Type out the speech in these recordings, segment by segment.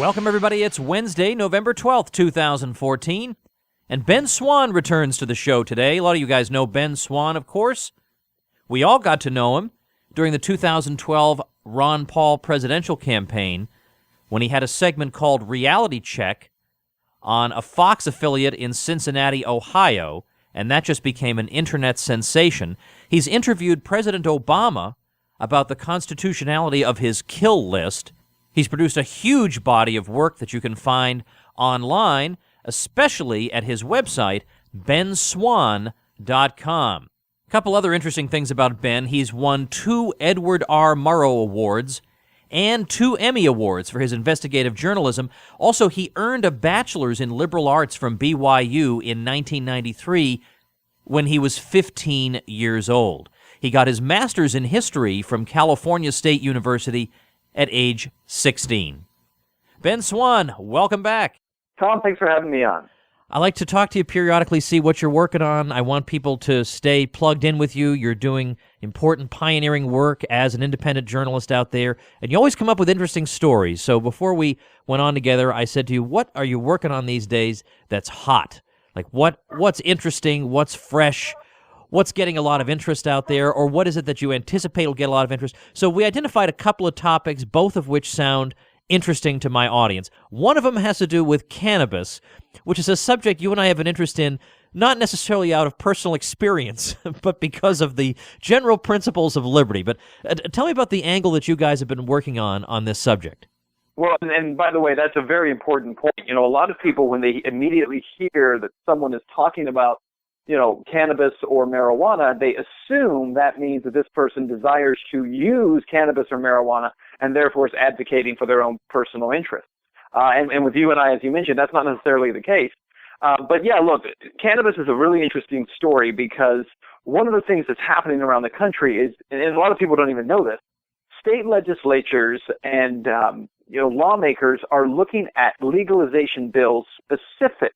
Welcome, everybody. It's Wednesday, November 12th, 2014, and Ben Swann returns to the show today. A lot of you guys know Ben Swann, of course. We all got to know him during the 2012 Ron Paul presidential campaign when he had a segment called Reality Check on a Fox affiliate in Cincinnati, Ohio, and that just became an internet sensation. He's interviewed President Obama about the constitutionality of his kill list. He's produced a huge body of work that you can find online, especially at his website, benswann.com. A couple other interesting things about Ben. He's won 2 Edward R. Murrow Awards and 2 Emmy Awards for his investigative journalism. Also, he earned a bachelor's in liberal arts from BYU in 1993 when he was 15 years old. He got his master's in history from California State University at age 16. Ben Swann, welcome back. Tom, thanks for having me on. I like to talk to you periodically, see what you're working on. I want people to stay plugged in with you. You're doing important pioneering work as an independent journalist out there, and you always come up with interesting stories. So before we went on together, I said to you, what are you working on these days that's hot? Like what's interesting, what's fresh, what's getting a lot of interest out there, or what is it that you anticipate will get a lot of interest? So we identified a couple of topics, both of which sound interesting to my audience. One of them has to do with cannabis, which is a subject you and I have an interest in, not necessarily out of personal experience, but because of the general principles of liberty. But tell me about the angle that you guys have been working on this subject. Well, and by the way, that's a very important point. You know, a lot of people, when they immediately hear that someone is talking about cannabis or marijuana, they assume that means that this person desires to use cannabis or marijuana and therefore is advocating for their own personal interests. And with you and I, as you mentioned, that's not necessarily the case. But yeah, look, cannabis is a really interesting story because one of the things that's happening around the country is, and a lot of people don't even know this, state legislatures and lawmakers are looking at legalization bills specific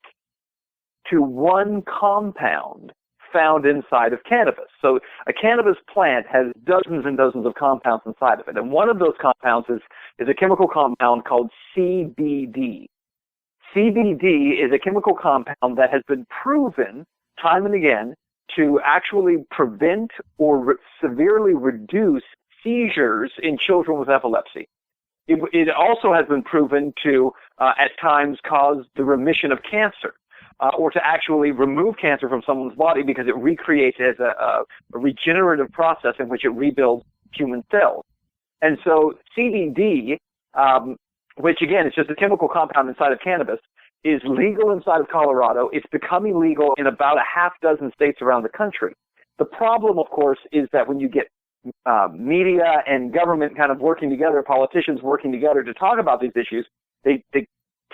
to one compound found inside of cannabis. So a cannabis plant has dozens and dozens of compounds inside of it. And one of those compounds is a chemical compound called CBD. CBD is a chemical compound that has been proven time and again to actually prevent or severely reduce seizures in children with epilepsy. It also has been proven to, at times, cause the remission of cancer. Or to actually remove cancer from someone's body because it recreates as a regenerative process in which it rebuilds human cells. And so CBD, which again is just a chemical compound inside of cannabis, is legal inside of Colorado. It's becoming legal in about a half dozen states around the country. The problem, of course, is that when you get media and government kind of working together, politicians working together to talk about these issues, they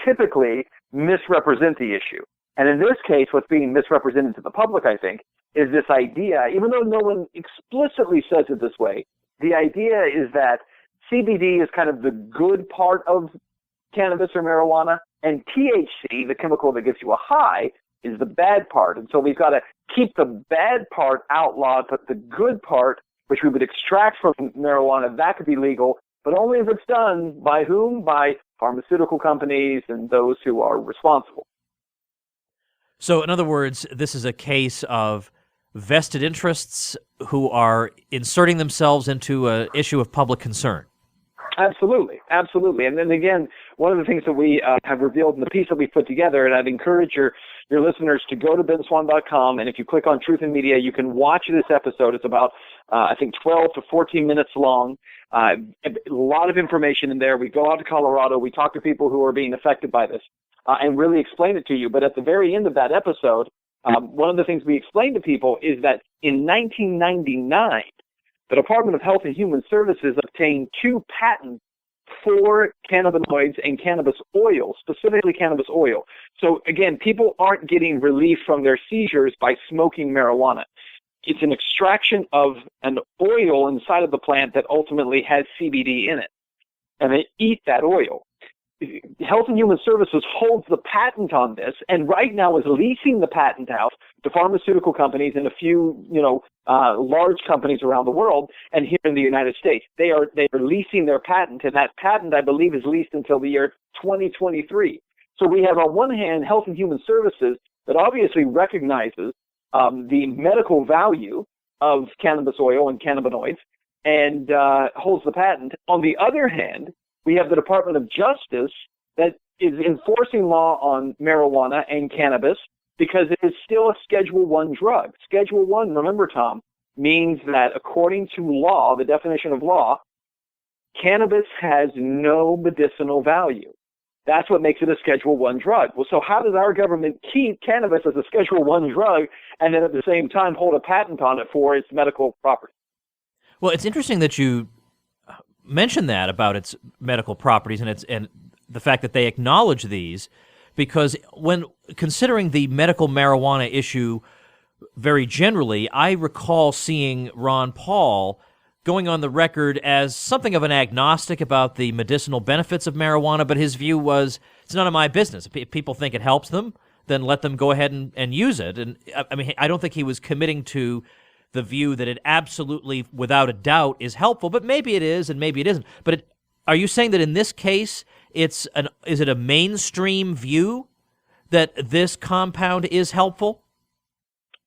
typically misrepresent the issue. And in this case, what's being misrepresented to the public, I think, is this idea, even though no one explicitly says it this way, the idea is that CBD is kind of the good part of cannabis or marijuana, and THC, the chemical that gives you a high, is the bad part. And so we've got to keep the bad part outlawed, but the good part, which we would extract from marijuana, that could be legal, but only if it's done by whom? By pharmaceutical companies and those who are responsible. So, in other words, this is a case of vested interests who are inserting themselves into an issue of public concern. Absolutely, absolutely. And then again, one of the things that we have revealed in the piece that we put together, and I'd encourage your listeners to go to benswann.com, and if you click on Truth in Media, you can watch this episode. It's about, I think, 12 to 14 minutes long. A lot of information in there. We go out to Colorado. We talk to people who are being affected by this. And really explain it to you. But at the very end of that episode, one of the things we explain to people is that in 1999, the Department of Health and Human Services obtained 2 patents for cannabinoids and cannabis oil, specifically cannabis oil. So again, people aren't getting relief from their seizures by smoking marijuana. It's an extraction of an oil inside of the plant that ultimately has CBD in it. And they eat that oil. Health and Human Services holds the patent on this and right now is leasing the patent out to pharmaceutical companies and a few, large companies around the world, and here in the United States. They are leasing their patent, and that patent, I believe, is leased until the year 2023. So we have, on one hand, Health and Human Services that obviously recognizes the medical value of cannabis oil and cannabinoids and holds the patent. On the other hand, we have the Department of Justice that is enforcing law on marijuana and cannabis because it is still a Schedule I drug. Schedule I, remember, Tom, means that according to law, the definition of law, cannabis has no medicinal value. That's what makes it a Schedule I drug. Well, so how does our government keep cannabis as a Schedule I drug and then at the same time hold a patent on it for its medical properties? Well, it's interesting that you mentioned that about its medical properties and the fact that they acknowledge these, because when considering the medical marijuana issue very generally, I recall seeing Ron Paul going on the record as something of an agnostic about the medicinal benefits of marijuana, but his view was, it's none of my business. If people think it helps them, then let them go ahead and use it. And I mean, I don't think he was committing to the view that it absolutely, without a doubt, is helpful, but maybe it is and maybe it isn't. But are you saying that in this case, is it a mainstream view that this compound is helpful?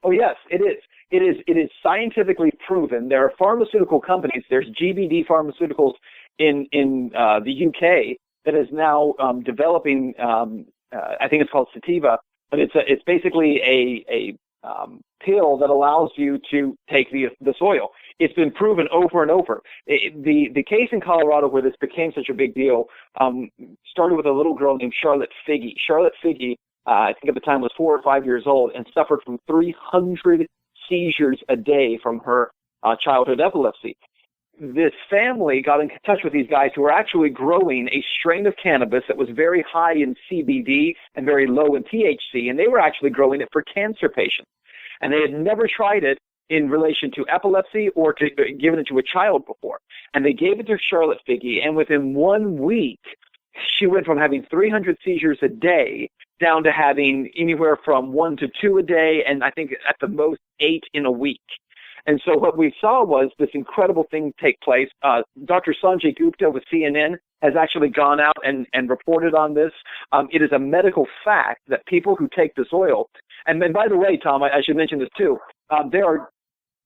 Oh, yes, it is. It is scientifically proven. There are pharmaceutical companies. There's GBD Pharmaceuticals in the UK that is now developing. I think it's called Sativa, but it's basically a pill that allows you to take this oil. It's been proven over and over. The case in Colorado where this became such a big deal started with a little girl named Charlotte Figge. Charlotte Figge, I think at the time was 4 or 5 years old and suffered from 300 seizures a day from her childhood epilepsy. This family got in touch with these guys who were actually growing a strain of cannabis that was very high in CBD and very low in THC, and they were actually growing it for cancer patients. And they had never tried it in relation to epilepsy or to given it to a child before. And they gave it to Charlotte Figge, and within 1 week, she went from having 300 seizures a day down to having anywhere from 1 to 2 a day, and I think at the most 8 in a week. And so what we saw was this incredible thing take place. Dr. Sanjay Gupta with CNN has actually gone out and reported on this. It is a medical fact that people who take this oil, and then by the way, Tom, I should mention this too, there are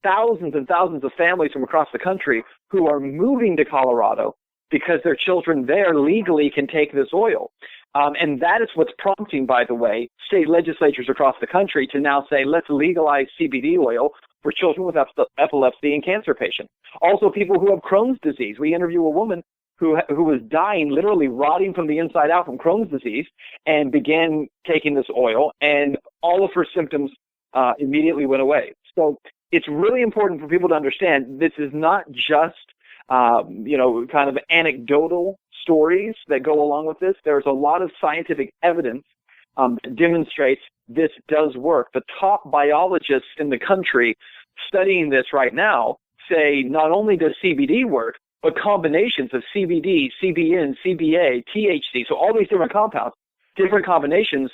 thousands and thousands of families from across the country who are moving to Colorado because their children there legally can take this oil. And that is what's prompting, by the way, state legislatures across the country to now say, let's legalize CBD oil for children with epilepsy and cancer patients. Also, people who have Crohn's disease. We interview a woman who was dying, literally rotting from the inside out from Crohn's disease, and began taking this oil, and all of her symptoms immediately went away. So it's really important for people to understand this is not just, kind of anecdotal stories that go along with this. There's a lot of scientific evidence that demonstrates this does work. The top biologists in the country studying this right now say not only does CBD work, but combinations of CBD, CBN, CBA, THC, so all these different compounds, different combinations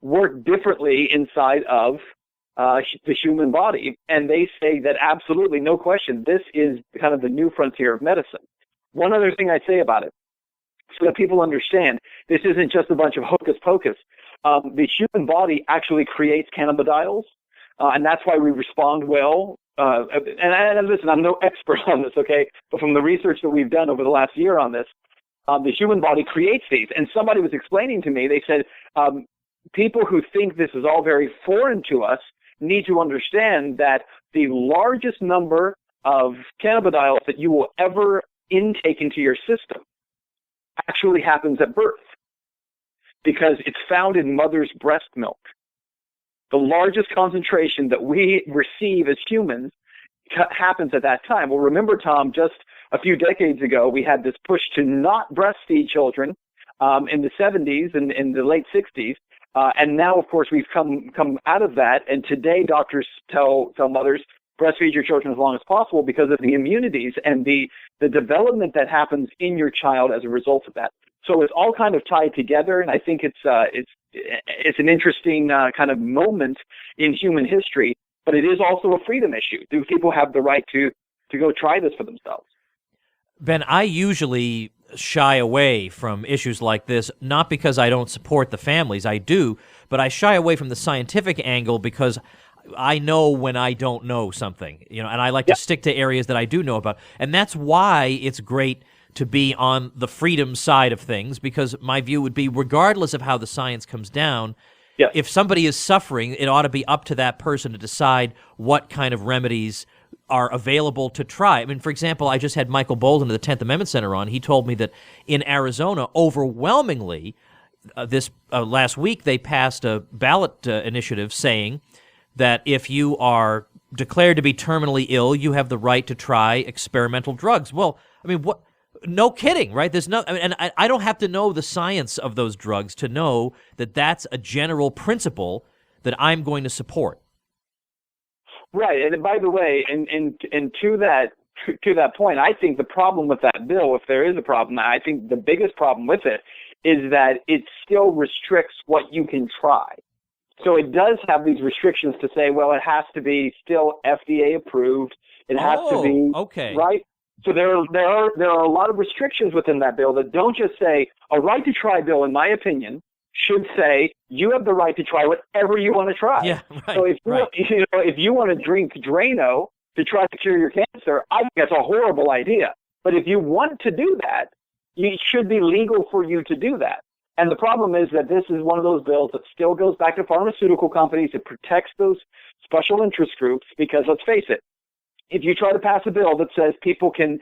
work differently inside of the human body. And they say that absolutely, no question, this is kind of the new frontier of medicine. One other thing I'd say about it, so that people understand, this isn't just a bunch of hocus pocus. The human body actually creates cannabidiols, and that's why we respond well. And listen, I'm no expert on this, okay? But from the research that we've done over the last year on this, the human body creates these. And somebody was explaining to me, they said, people who think this is all very foreign to us need to understand that the largest number of cannabidiols that you will ever intake into your system actually happens at birth, because it's found in mother's breast milk. The largest concentration that we receive as humans happens at that time. Well, remember, Tom, just a few decades ago, we had this push to not breastfeed children in the 70s and in the late 60s. And now, of course, we've come out of that. And today, doctors tell mothers, breastfeed your children as long as possible because of the immunities and the development that happens in your child as a result of that. So it's all kind of tied together, and I think it's an interesting kind of moment in human history. But it is also a freedom issue. Do people have the right to go try this for themselves? Ben, I usually shy away from issues like this, not because I don't support the families, I do, but I shy away from the scientific angle because I know when I don't know something, and I like to stick to areas that I do know about. And that's why it's great to be on the freedom side of things, because my view would be, regardless of how the science comes down, if somebody is suffering, it ought to be up to that person to decide what kind of remedies are available to try. I mean, for example, I just had Michael Bolden of the 10th Amendment Center on. He told me that in Arizona, overwhelmingly, this last week, they passed a ballot initiative saying that if you are declared to be terminally ill, you have the right to try experimental drugs. Well, I mean, what? No kidding, right? There's no, I mean, and I don't have to know the science of those drugs to know that that's a general principle that I'm going to support. Right, and by the way, and to that point, I think the problem with that bill, if there is a problem, I think the biggest problem with it is that it still restricts what you can try. So it does have these restrictions to say, well, it has to be still FDA approved. It has to be right. So there are a lot of restrictions within that bill that don't just say a right to try bill, in my opinion, should say you have the right to try whatever you want to try. Yeah, right, so if you want to drink Drano to try to cure your cancer, I think that's a horrible idea. But if you want to do that, it should be legal for you to do that. And the problem is that this is one of those bills that still goes back to pharmaceutical companies. It protects those special interest groups because, let's face it, if you try to pass a bill that says people can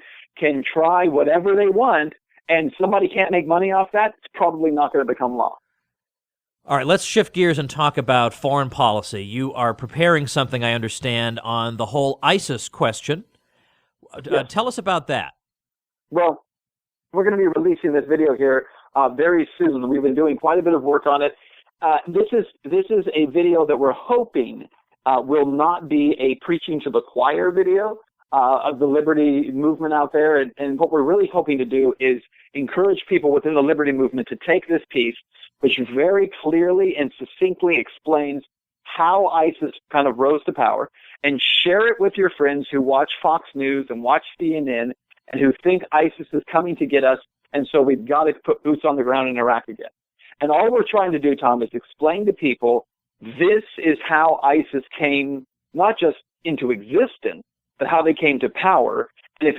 try whatever they want and somebody can't make money off that, it's probably not going to become law. All right, let's shift gears and talk about foreign policy. You are preparing something, I understand, on the whole ISIS question. Tell us about that. Well, we're going to be releasing this video here very soon. We've been doing quite a bit of work on it. This is a video that we're hoping will not be a preaching to the choir video of the liberty movement out there. And what we're really hoping to do is encourage people within the liberty movement to take this piece, which very clearly and succinctly explains how ISIS kind of rose to power, and share it with your friends who watch Fox News and watch CNN and who think ISIS is coming to get us, and so we've got to put boots on the ground in Iraq again. And all we're trying to do, Tom, is explain to people this is how ISIS came not just into existence, but how they came to power. And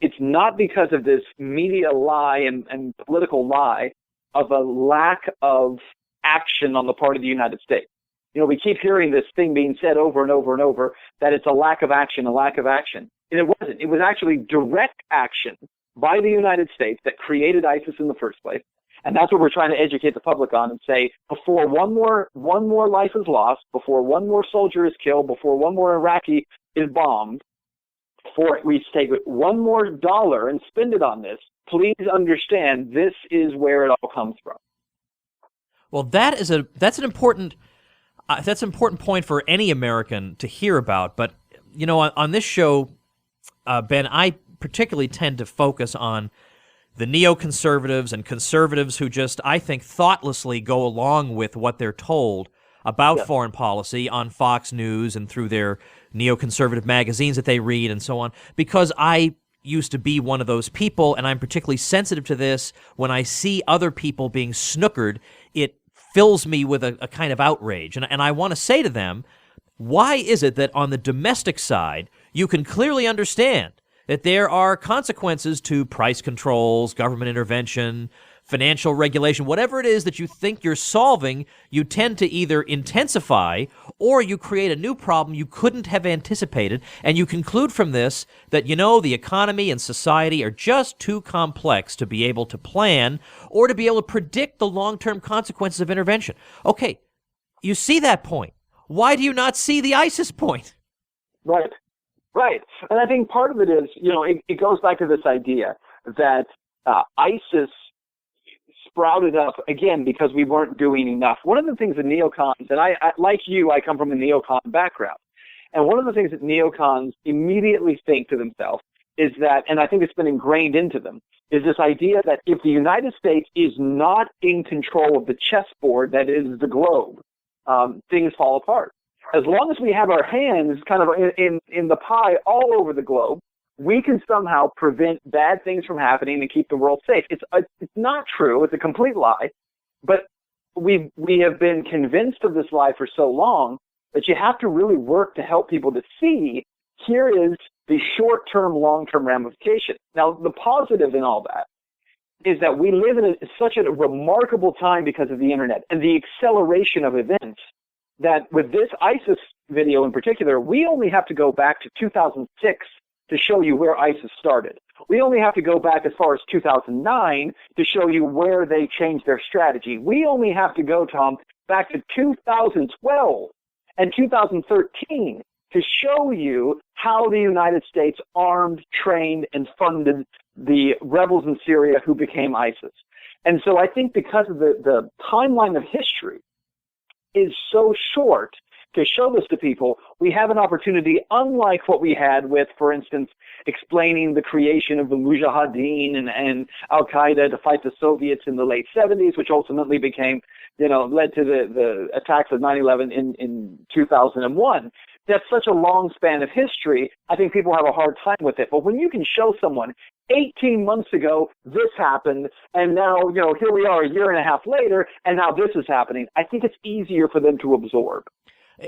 it's not because of this media lie and political lie of a lack of action on the part of the United States. We keep hearing this thing being said over and over and over, that it's a lack of action. And it wasn't. It was actually direct action by the United States that created ISIS in the first place. And that's what we're trying to educate the public on and say, before one more life is lost, before one more soldier is killed, before one more Iraqi is bombed, before we take one more dollar and spend it on this, please understand this is where it all comes from. Well, that's an important point for any American to hear about. But on this show, Ben, I particularly tend to focus on the neoconservatives and conservatives who just, I think, thoughtlessly go along with what they're told about foreign policy on Fox News and through their neoconservative magazines that they read and so on, because I used to be one of those people, and I'm particularly sensitive to this. When I see other people being snookered, it fills me with a kind of outrage. And I want to say to them, why is it that on the domestic side, you can clearly understand that there are consequences to price controls, government intervention, financial regulation, whatever it is that you think you're solving, you tend to either intensify or you create a new problem you couldn't have anticipated. And you conclude from this that, the economy and society are just too complex to be able to plan or to be able to predict the long-term consequences of intervention. Okay, you see that point. Why do you not see the ISIS point? Right. And I think part of it is, it goes back to this idea that ISIS sprouted up, again, because we weren't doing enough. One of the things that neocons, and I like you, I come from a neocon background, and one of the things that neocons immediately think to themselves is that, and I think it's been ingrained into them, is this idea that if the United States is not in control of the chessboard that is the globe, things fall apart. As long as we have our hands kind of in the pie all over the globe, we can somehow prevent bad things from happening and keep the world safe. It's not true. It's a complete lie. But we have been convinced of this lie for so long that you have to really work to help people to see here is the short-term, long-term ramification. Now, the positive in all that is that we live in such a remarkable time because of the internet and the acceleration of events that with this ISIS video in particular, we only have to go back to 2006 to show you where ISIS started. We only have to go back as far as 2009 to show you where they changed their strategy. We only have to go, Tom, back to 2012 and 2013 to show you how the United States armed, trained, and funded the rebels in Syria who became ISIS. And so I think because of the timeline of history is so short to show this to people, we have an opportunity, unlike what we had with, for instance, explaining the creation of the Mujahideen and Al-Qaeda to fight the Soviets in the late 70s, which ultimately became, led to the attacks of 9/11 in 2001. That's such a long span of history, I think people have a hard time with it. But when you can show someone 18 months ago, this happened, and now, here we are a year and a half later, and now this is happening, I think it's easier for them to absorb.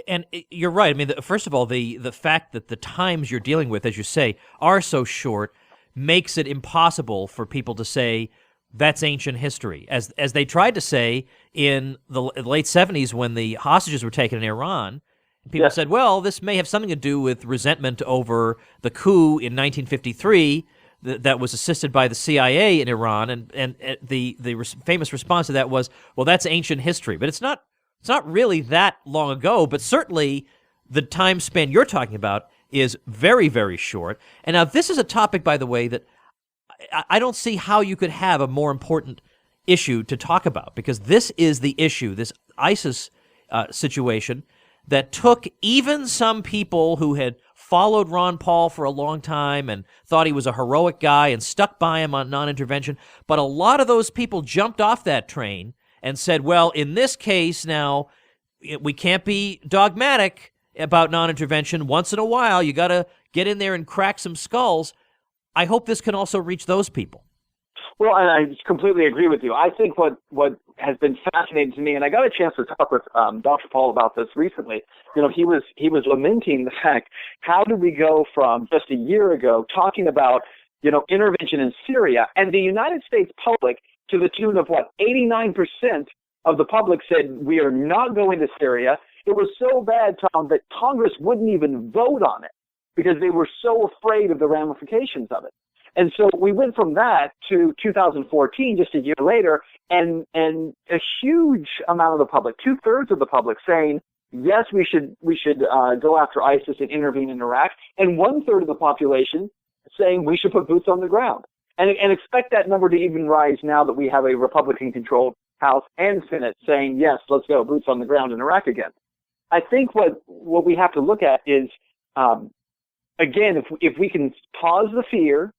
And you're right. I mean, first of all, the fact that the times you're dealing with, as you say, are so short makes it impossible for people to say that's ancient history. As they tried to say in the late 70s when the hostages were taken in Iran, people said, well, this may have something to do with resentment over the coup in 1953 that was assisted by the CIA in Iran. And the famous response to that was, well, that's ancient history. But it's not really that long ago, but certainly the time span you're talking about is very, very short. And now this is a topic, by the way, that I don't see how you could have a more important issue to talk about, because this is the issue, this ISIS situation that took even some people who had followed Ron Paul for a long time and thought he was a heroic guy and stuck by him on non-intervention. But a lot of those people jumped off that train and said, well, in this case now, we can't be dogmatic about non-intervention. Once in a while, you got to get in there and crack some skulls. I hope this can also reach those people. Well, and I completely agree with you. I think what has been fascinating to me, and I got a chance to talk with Dr. Paul about this recently. He was lamenting the fact, how did we go from just a year ago talking about, intervention in Syria, and the United States public, to the tune of 89% of the public said we are not going to Syria. It was so bad, Tom, that Congress wouldn't even vote on it because they were so afraid of the ramifications of it. And so we went from that to 2014, just a year later, and a huge amount of the public, 2/3 of the public, saying yes, we should go after ISIS and intervene in Iraq, and 1/3 of the population saying we should put boots on the ground, and expect that number to even rise now that we have a Republican-controlled House and Senate saying yes, let's go, boots on the ground in Iraq again. I think what we have to look at is, again, if we can pause the fear,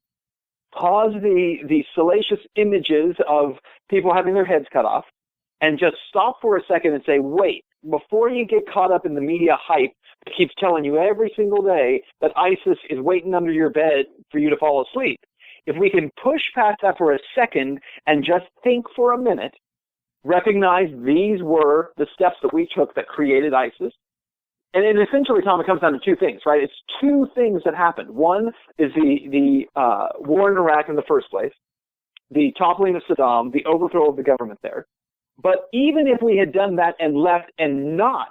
pause the salacious images of people having their heads cut off, and just stop for a second and say, wait, before you get caught up in the media hype that keeps telling you every single day that ISIS is waiting under your bed for you to fall asleep. If we can push past that for a second and just think for a minute, recognize these were the steps that we took that created ISIS. And essentially, Tom, it comes down to two things, right? It's two things that happened. One is the war in Iraq in the first place, the toppling of Saddam, the overthrow of the government there. But even if we had done that and not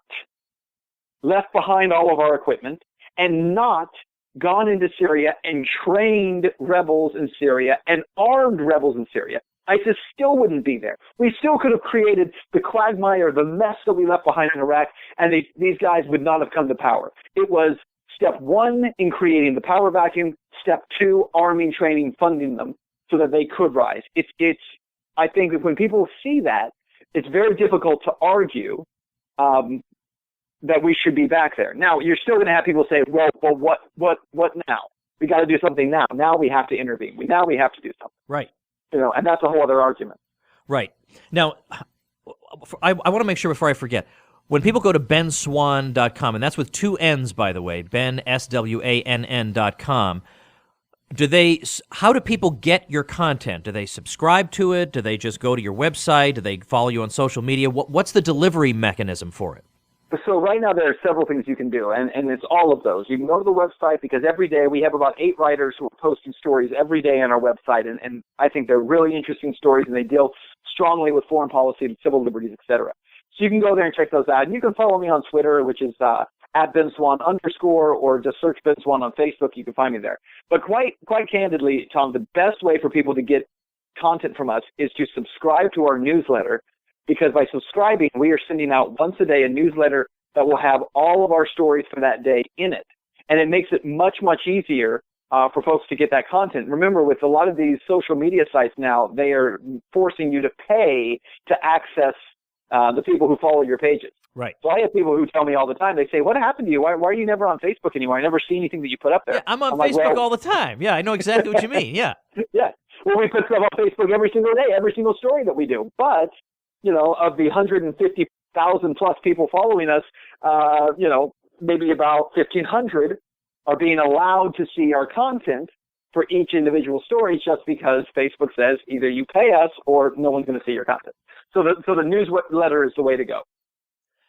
left behind all of our equipment and not gone into Syria and trained rebels in Syria and armed rebels in Syria, ISIS still wouldn't be there. We still could have created the quagmire, the mess that we left behind in Iraq, and these guys would not have come to power. It was step one in creating the power vacuum, step two, arming, training, funding them so that they could rise. I think that when people see that, it's very difficult to argue that we should be back there. Now, you're still going to have people say, well, what now? we got to do something now. Now we have to intervene. Now we have to do something. Right. And that's a whole other argument. Right. Now, I want to make sure before I forget. When people go to benswann.com, and that's with 2 N's, by the way, BenSwann.com, how do people get your content? Do they subscribe to it? Do they just go to your website? Do they follow you on social media? What's the delivery mechanism for it? So right now there are several things you can do, and it's all of those. You can go to the website because every day we have about 8 writers who are posting stories every day on our website, and I think they're really interesting stories, and they deal strongly with foreign policy and civil liberties, etc. So you can go there and check those out. And you can follow me on Twitter, which is at Ben Swann _ or just search Ben Swann on Facebook. You can find me there. But quite candidly, Tom, the best way for people to get content from us is to subscribe to our newsletter, because by subscribing, we are sending out once a day a newsletter that will have all of our stories for that day in it. And it makes it much, much easier for folks to get that content. Remember, with a lot of these social media sites now, they are forcing you to pay to access the people who follow your pages. Right. So I have people who tell me all the time, they say, what happened to you? Why are you never on Facebook anymore? I never see anything that you put up there. Yeah, I'm on Facebook all the time. Yeah, I know exactly what you mean. Yeah. Yeah. Well, we put stuff on Facebook every single day, every single story that we do. But, of the 150,000 plus people following us, maybe about 1,500 are being allowed to see our content for each individual story, just because Facebook says either you pay us or no one's going to see your content. So the newsletter is the way to go.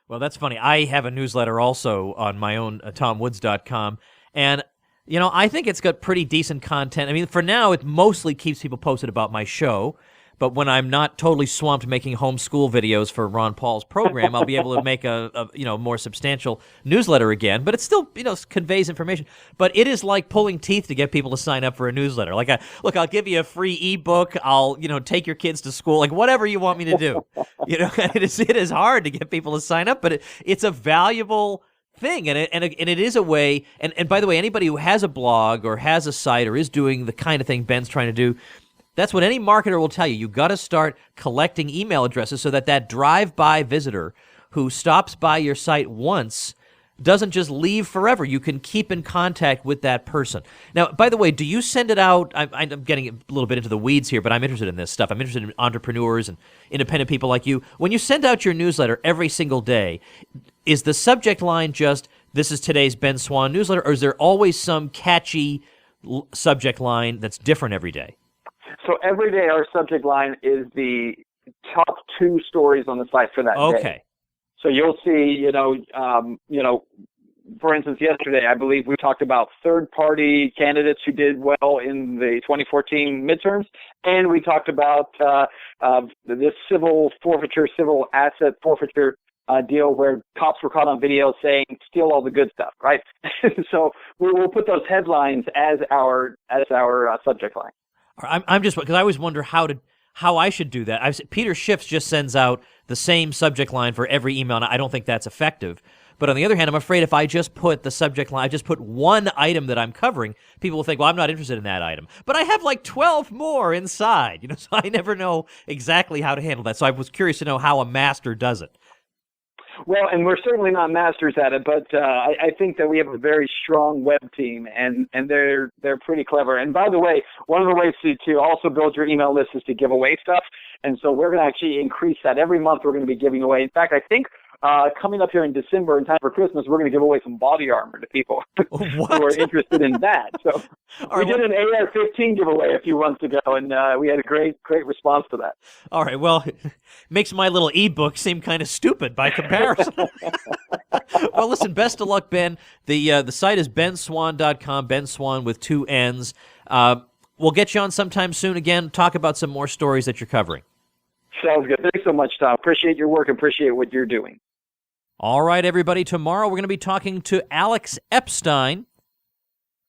Well, that's funny. I have a newsletter also on my own, TomWoods.com, and I think it's got pretty decent content. I mean, for now, it mostly keeps people posted about my show. But when I'm not totally swamped making homeschool videos for Ron Paul's program, I'll be able to make a more substantial newsletter again. But it still conveys information. But it is like pulling teeth to get people to sign up for a newsletter. Like, I'll give you a free ebook. I'll take your kids to school. Like whatever you want me to do. It is hard to get people to sign up, but it's a valuable thing, and it is a way. And by the way, anybody who has a blog or has a site or is doing the kind of thing Ben's trying to do. That's what any marketer will tell you. You've got to start collecting email addresses so that drive-by visitor who stops by your site once doesn't just leave forever. You can keep in contact with that person. Now, by the way, do you send it out? I'm getting a little bit into the weeds here, but I'm interested in this stuff. I'm interested in entrepreneurs and independent people like you. When you send out your newsletter every single day, is the subject line just, this is today's Ben Swann newsletter, or is there always some catchy subject line that's different every day? So every day our subject line is the top 2 stories on the site for that day. Okay. So you'll see, for instance, yesterday, I believe we talked about third-party candidates who did well in the 2014 midterms, and we talked about this civil asset forfeiture deal where cops were caught on video saying, steal all the good stuff, right? So we'll put those headlines as our subject line. I'm just, because I always wonder how I should do that. Peter Schiff just sends out the same subject line for every email, and I don't think that's effective. But on the other hand, I'm afraid if I just put the subject line, I just put one item that I'm covering, people will think, well, I'm not interested in that item. But I have like 12 more inside, so I never know exactly how to handle that. So I was curious to know how a master does it. Well, and we're certainly not masters at it, but I think that we have a very strong web team, and they're pretty clever. And by the way, one of the ways to also build your email list is to give away stuff. And so we're going to actually increase that. Every month we're going to be giving away. In fact, I think coming up here in December in time for Christmas, we're going to give away some body armor to people who are interested in that. So we did an AR-15 giveaway a few months ago, and we had a great response to that. All right. Well, makes my little ebook seem kind of stupid by comparison. Well, listen, best of luck, Ben. The site is benswann.com, Ben Swann with 2 N's. We'll get you on sometime soon again, talk about some more stories that you're covering. Sounds good. Thanks so much, Tom. Appreciate your work. Appreciate what you're doing. All right, everybody. Tomorrow we're going to be talking to Alex Epstein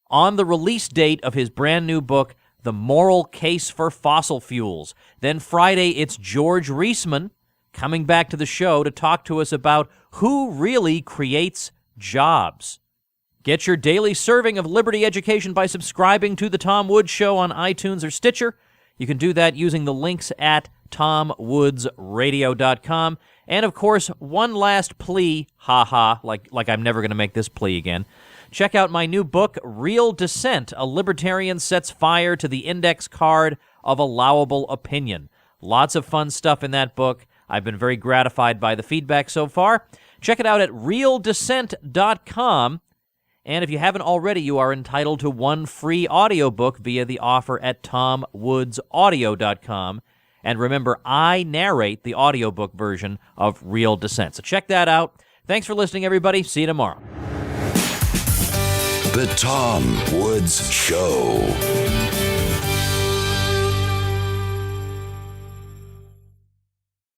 on the release date of his brand new book, The Moral Case for Fossil Fuels. Then Friday, it's George Reisman coming back to the show to talk to us about who really creates jobs. Get your daily serving of liberty education by subscribing to The Tom Woods Show on iTunes or Stitcher. You can do that using the links at TomWoodsRadio.com. And, of course, one last plea, like I'm never going to make this plea again. Check out my new book, Real Dissent, A Libertarian Sets Fire to the Index Card of Allowable Opinion. Lots of fun stuff in that book. I've been very gratified by the feedback so far. Check it out at realdissent.com. And if you haven't already, you are entitled to one free audiobook via the offer at tomwoodsaudio.com. And remember, I narrate the audiobook version of Real Dissent. So check that out. Thanks for listening, everybody. See you tomorrow. The Tom Woods Show.